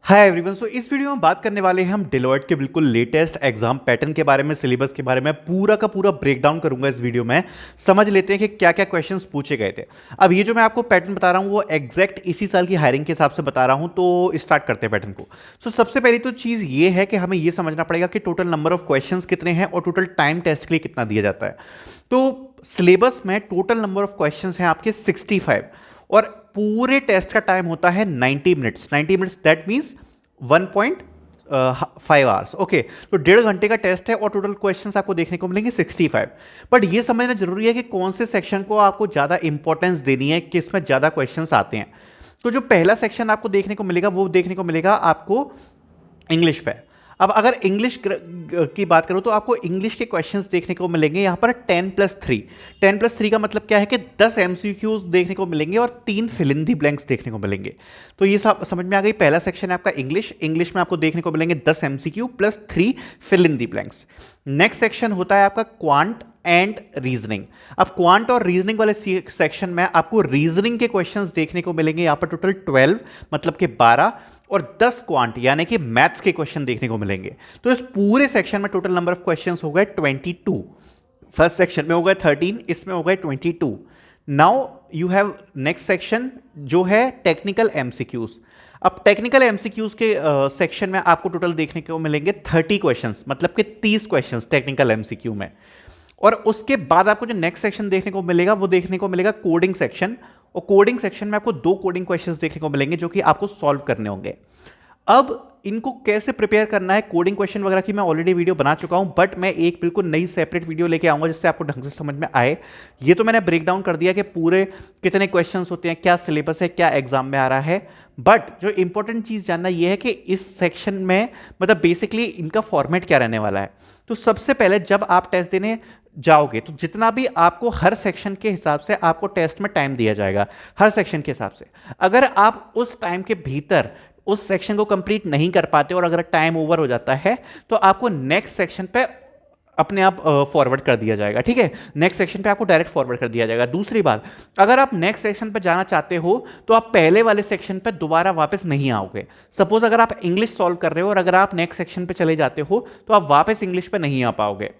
Hi everyone. सो इस video में बात करने वाले हैं हम डेलोइट के बिल्कुल लेटेस्ट एग्जाम पैटर्न के बारे में, सिलेबस के बारे में पूरा का पूरा ब्रेकडाउन करूंगा इस वीडियो में। समझ लेते हैं कि क्या क्या क्वेश्चंस पूछे गए थे। अब ये जो मैं आपको पैटर्न बता रहा हूँ वो एग्जैक्ट इसी साल की हायरिंग के हिसाब से बता रहा हूँ, तो स्टार्ट करते हैं पैटर्न को। सो सबसे पहली तो चीज़ ये है कि हमें ये समझना पड़ेगा कि टोटल नंबर ऑफ क्वेश्चन कितने हैं और टोटल टाइम टेस्ट के लिए कितना दिया जाता है। तो सिलेबस में टोटल नंबर ऑफ क्वेश्चन हैं आपके 65 और पूरे टेस्ट का टाइम होता है 90 minutes. 90 minutes that means 1.5 hours. Okay, तो 1.5 घंटे का टेस्ट है और टोटल क्वेश्चंस आपको देखने को मिलेंगे 65। बट ये समझना जरूरी है कि कौन से सेक्शन को आपको ज़्यादा इंपॉर्टेंस देनी है, किसमें ज़्यादा क्वेश्चंस आते हैं। तो जो पहला सेक्शन आपको देखने को मिलेगा वो देखने को मिलेगा आपको इंग्लिश पे। अब अगर इंग्लिश की बात करूं तो आपको इंग्लिश के क्वेश्चंस देखने को मिलेंगे यहां पर 10+3। 10+3 का मतलब क्या है कि 10 एमसीक्यूज देखने को मिलेंगे और 3 फिल इन दी ब्लैंक्स देखने को मिलेंगे। तो ये सब समझ में आ गई। पहला सेक्शन है आपका इंग्लिश। इंग्लिश में आपको देखने को मिलेंगे 10 MCQ plus 3 fill in the blanks. Next section होता है आपका क्वांट एंड रीजनिंग। अब क्वांट और रीजनिंग वाले सेक्शन में आपको रीजनिंग के क्वेश्चंस देखने को मिलेंगे यहां पर टोटल 12 मतलब कि 12 और 10 क्वांट यानी कि मैथ्स के क्वेश्चन देखने को मिलेंगे। तो इस पूरे सेक्शन में टोटल नंबर ऑफ क्वेश्चंस हो गए 22। फर्स्ट सेक्शन में हो गए 13, इसमें हो गए 22। Now you have next section जो है टेक्निकल एमसीक्यूज। अब टेक्निकल एमसीक्यूज के सेक्शन में आपको टोटल देखने को मिलेंगे 30 क्वेश्चंस मतलब कि 30 क्वेश्चंस टेक्निकल एमसीक्यू में। और उसके बाद आपको जो नेक्स्ट सेक्शन देखने को मिलेगा वो देखने को मिलेगा कोडिंग सेक्शन। और कोडिंग सेक्शन में आपको 2 कोडिंग क्वेश्चंस देखने को मिलेंगे जो कि आपको सॉल्व करने होंगे। अब इनको कैसे प्रिपेयर करना है, कोडिंग क्वेश्चन वगैरह की मैं ऑलरेडी वीडियो बना चुका हूं, बट मैं एक बिल्कुल नई सेपरेट वीडियो लेके आऊंगा जिससे आपको ढंग से समझ में आए। ये तो मैंने ब्रेक डाउन कर दिया कि पूरे कितने क्वेश्चंस होते हैं, क्या सिलेबस है, क्या एग्जाम में आ रहा है। बट जो इंपॉर्टेंट चीज जानना यह है कि इस सेक्शन में मतलब बेसिकली इनका फॉर्मेट क्या रहने वाला है। तो सबसे पहले जब आप टेस्ट देने जाओगे तो जितना भी आपको हर सेक्शन के हिसाब से आपको टेस्ट में टाइम दिया जाएगा, हर सेक्शन के हिसाब से। अगर आप उस टाइम के भीतर उस सेक्शन को कंप्लीट नहीं कर पाते और अगर टाइम ओवर हो जाता है तो आपको नेक्स्ट सेक्शन पे अपने आप फॉरवर्ड कर दिया जाएगा। ठीक है, नेक्स्ट सेक्शन पे आपको डायरेक्ट फॉरवर्ड कर दिया जाएगा। दूसरी बात, अगर आप नेक्स्ट सेक्शन पे जाना चाहते हो तो आप पहले वाले सेक्शन पे दोबारा वापस नहीं आओगे। सपोज अगर आप इंग्लिश सॉल्व कर रहे हो और अगर आप नेक्स्ट सेक्शन पे चले जाते हो तो आप वापस इंग्लिश पे नहीं आ पाओगे।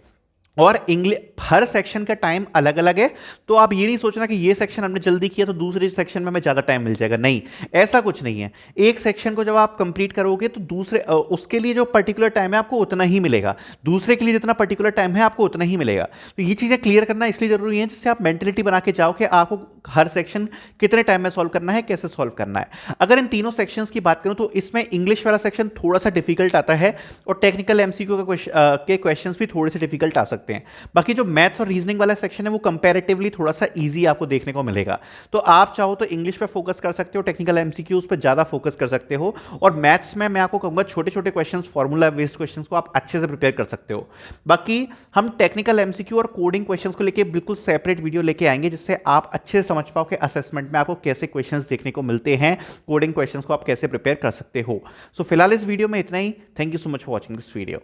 और इंग्लिश हर सेक्शन का टाइम अलग अलग है। तो आप ये नहीं सोचना कि ये सेक्शन हमने जल्दी किया तो दूसरे सेक्शन में हमें ज़्यादा टाइम मिल जाएगा, नहीं, ऐसा कुछ नहीं है। एक सेक्शन को जब आप कंप्लीट करोगे तो दूसरे उसके लिए जो पर्टिकुलर टाइम है आपको उतना ही मिलेगा, दूसरे के लिए जितना पर्टिकुलर टाइम है आपको उतना ही मिलेगा। तो ये चीज़ें क्लियर करना इसलिए जरूरी है जिससे आप मेंटेलिटी बना के जाओ कि आपको हर सेक्शन कितने टाइम में सॉल्व करना है, कैसे सॉल्व करना है। अगर इन तीनों सेक्शंस की बात करूं तो इसमें इंग्लिश वाला सेक्शन थोड़ा सा डिफिकल्ट आता है और टेक्निकल एमसीक्यू के क्वेश्चंस भी थोड़े से डिफिकल्ट आ सकते हैं। बाकी जो मैथ्स और रीजनिंग वाला सेक्शन है वो कंपैरेटिवली थोड़ा सा इजी आपको देखने को मिलेगा। तो आप चाहो तो इंग्लिश पे फोकस कर सकते हो, टेक्निकल एमसीक्यूज पे ज्यादा फोकस कर सकते हो। और मैथ्स में मैं आपको कहूंगा छोटे छोटे क्वेश्चंस, फॉर्मूला बेस्ड क्वेश्चंस को आप अच्छे से प्रिपेयर कर सकते हो। बाकी हम टेक्निकल एमसीक्यू और कोडिंग क्वेश्चंस को लेके बिल्कुल सेपरेट वीडियो लेके आएंगे जिससे आप अच्छे से समझ पाओ कि असेसमेंट में आपको कैसे क्वेश्चंस देखने को मिलते हैं, कोडिंग क्वेश्चंस को आप कैसे प्रिपेयर कर सकते हो। सो फिलहाल इस वीडियो में इतना ही। Thank you so much for watching this video.